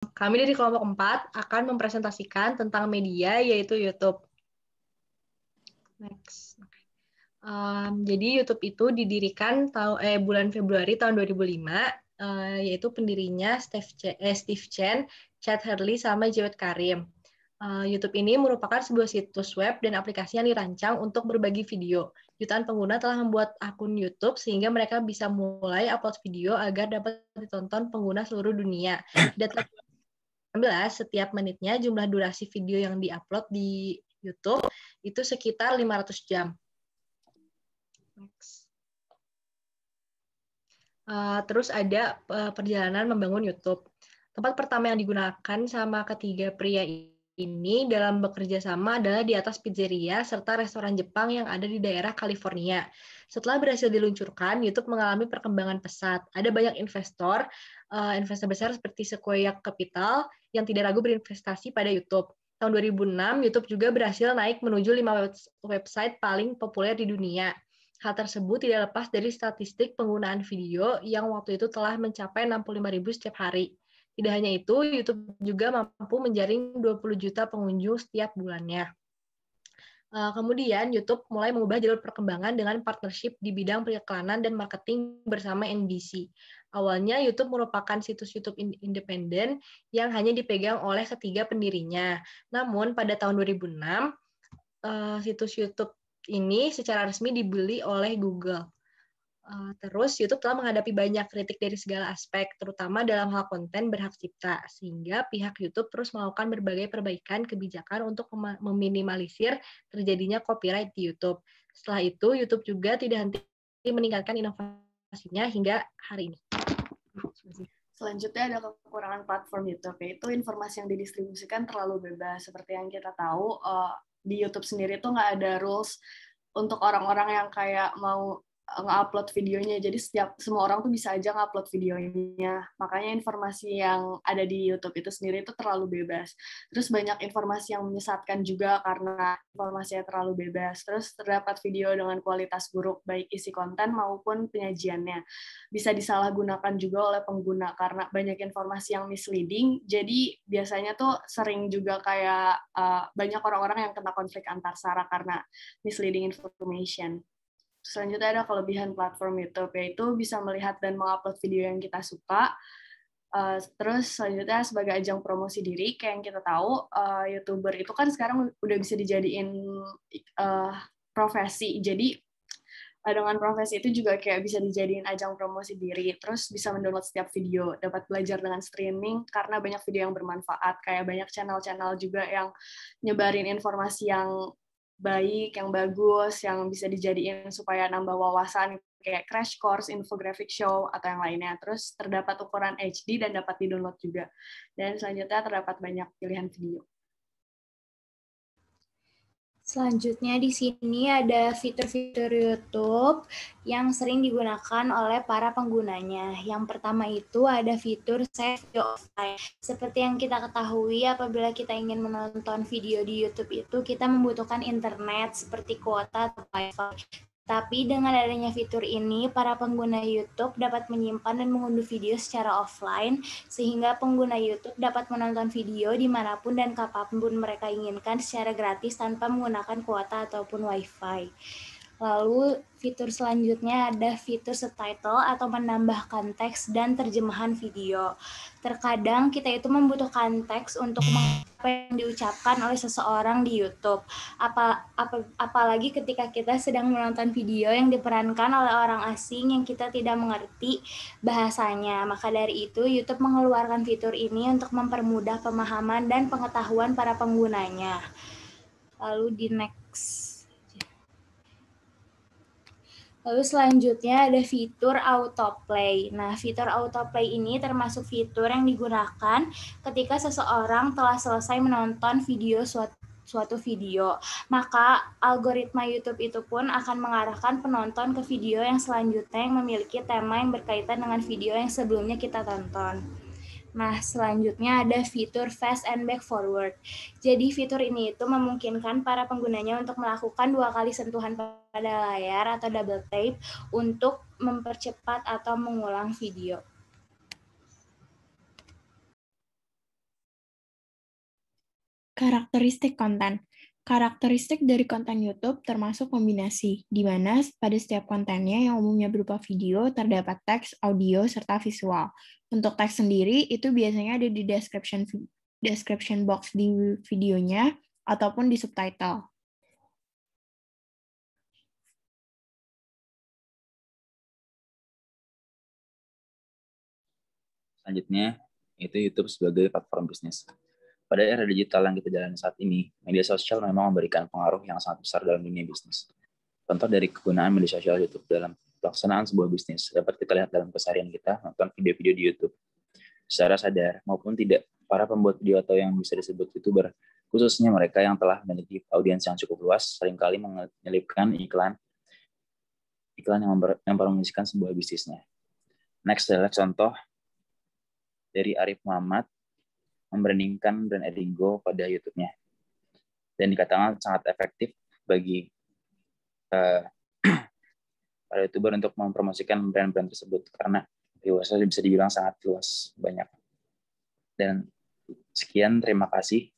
Kami dari kelompok 4 akan mempresentasikan tentang media, yaitu YouTube. Next. Jadi YouTube itu didirikan bulan Februari tahun 2005, yaitu pendirinya Steve Chen, Chad Hurley, sama Jawed Karim. YouTube ini merupakan sebuah situs web dan aplikasi yang dirancang untuk berbagi video. Jutaan pengguna telah membuat akun YouTube sehingga mereka bisa mulai upload video agar dapat ditonton pengguna seluruh dunia. Data 2019, setiap menitnya jumlah durasi video yang diupload di YouTube itu sekitar 500 jam. Next. Terus ada perjalanan membangun YouTube. Tempat pertama yang digunakan sama ketiga pria ini dalam bekerja sama adalah di atas pizzeria serta restoran Jepang yang ada di daerah California. Setelah berhasil diluncurkan, YouTube mengalami perkembangan pesat. Ada banyak investor besar seperti Sequoia Capital yang tidak ragu berinvestasi pada YouTube. Tahun 2006, YouTube juga berhasil naik menuju 5 website paling populer di dunia. Hal tersebut tidak lepas dari statistik penggunaan video yang waktu itu telah mencapai 65.000 setiap hari. Tidak hanya itu, YouTube juga mampu menjaring 20 juta pengunjung setiap bulannya. Kemudian, YouTube mulai mengubah jalur perkembangan dengan partnership di bidang periklanan dan marketing bersama NBC. Awalnya, YouTube merupakan situs YouTube independen yang hanya dipegang oleh ketiga pendirinya. Namun, pada tahun 2006, situs YouTube ini secara resmi dibeli oleh Google. Terus YouTube telah menghadapi banyak kritik dari segala aspek, terutama dalam hal konten berhak cipta, sehingga pihak YouTube terus melakukan berbagai perbaikan kebijakan untuk meminimalisir terjadinya copyright di YouTube. Setelah itu, YouTube juga tidak henti meningkatkan inovasinya hingga hari ini. Selanjutnya ada kekurangan platform YouTube, yaitu informasi yang didistribusikan terlalu bebas. Seperti yang kita tahu, di YouTube sendiri tuh nggak ada rules untuk orang-orang yang kayak mau nge-upload videonya. Jadi semua orang tuh bisa aja nge-upload videonya. Makanya informasi yang ada di YouTube itu sendiri itu terlalu bebas. Terus banyak informasi yang menyesatkan juga karena informasinya terlalu bebas. Terus terdapat video dengan kualitas buruk, baik isi konten maupun penyajiannya. Bisa disalahgunakan juga oleh pengguna karena banyak informasi yang misleading. Jadi biasanya tuh sering juga kayak banyak orang-orang yang kena konflik antar sara karena misleading information. Selanjutnya ada kelebihan platform YouTube, yaitu bisa melihat dan mengupload video yang kita suka. Terus selanjutnya sebagai ajang promosi diri, kayak yang kita tahu, YouTuber itu kan sekarang udah bisa dijadiin profesi. Jadi dengan profesi itu juga kayak bisa dijadiin ajang promosi diri, terus bisa mendownload setiap video, dapat belajar dengan streaming karena banyak video yang bermanfaat, kayak banyak channel-channel juga yang nyebarin informasi yang baik, yang bagus, yang bisa dijadiin supaya nambah wawasan, kayak crash course, infographic show, atau yang lainnya. Terus terdapat ukuran HD dan dapat di-download juga. Dan selanjutnya terdapat banyak pilihan video. Selanjutnya di sini ada fitur-fitur YouTube yang sering digunakan oleh para penggunanya. Yang pertama itu ada fitur save video offline. Seperti yang kita ketahui, apabila kita ingin menonton video di YouTube itu kita membutuhkan internet seperti kuota atau Wi-Fi. Tapi dengan adanya fitur ini, para pengguna YouTube dapat menyimpan dan mengunduh video secara offline, sehingga pengguna YouTube dapat menonton video dimanapun dan kapanpun mereka inginkan secara gratis tanpa menggunakan kuota ataupun Wi-Fi. Lalu fitur selanjutnya ada fitur subtitle atau menambahkan teks dan terjemahan video. Terkadang kita itu membutuhkan teks untuk apa yang diucapkan oleh seseorang di YouTube. Apalagi ketika kita sedang menonton video yang diperankan oleh orang asing yang kita tidak mengerti bahasanya. Maka dari itu, YouTube mengeluarkan fitur ini untuk mempermudah pemahaman dan pengetahuan para penggunanya. Lalu di next. Lalu selanjutnya ada fitur autoplay. Nah, fitur autoplay ini termasuk fitur yang digunakan ketika seseorang telah selesai menonton video suatu video. Maka algoritma YouTube itu pun akan mengarahkan penonton ke video yang selanjutnya yang memiliki tema yang berkaitan dengan video yang sebelumnya kita tonton. Nah, selanjutnya ada fitur fast and back forward. Jadi fitur ini itu memungkinkan para penggunanya untuk melakukan 2 kali sentuhan pada layar atau double tap untuk mempercepat atau mengulang video. Karakteristik konten. Karakteristik dari konten YouTube termasuk kombinasi, di mana pada setiap kontennya yang umumnya berupa video, terdapat teks, audio, serta visual. Untuk teks sendiri, itu biasanya ada di description box di videonya, ataupun di subtitle. Selanjutnya, itu YouTube sebagai platform bisnis. Pada era digital yang kita jalani saat ini, media sosial memang memberikan pengaruh yang sangat besar dalam dunia bisnis. Contoh dari kegunaan media sosial YouTube dalam pelaksanaan sebuah bisnis dapat kita lihat dalam keseharian kita nonton video-video di YouTube. Secara sadar maupun tidak, para pembuat video atau yang bisa disebut YouTuber, khususnya mereka yang telah memiliki audiens yang cukup luas, seringkali menyelipkan iklan yang mempromosikan sebuah bisnisnya. Next adalah contoh dari Arif Muhammad membrandingkan brand Edigo pada YouTube-nya. Dan dikatakan sangat efektif bagi para YouTuber untuk mempromosikan brand-brand tersebut karena luasnya bisa dibilang sangat luas, banyak. Dan sekian, terima kasih.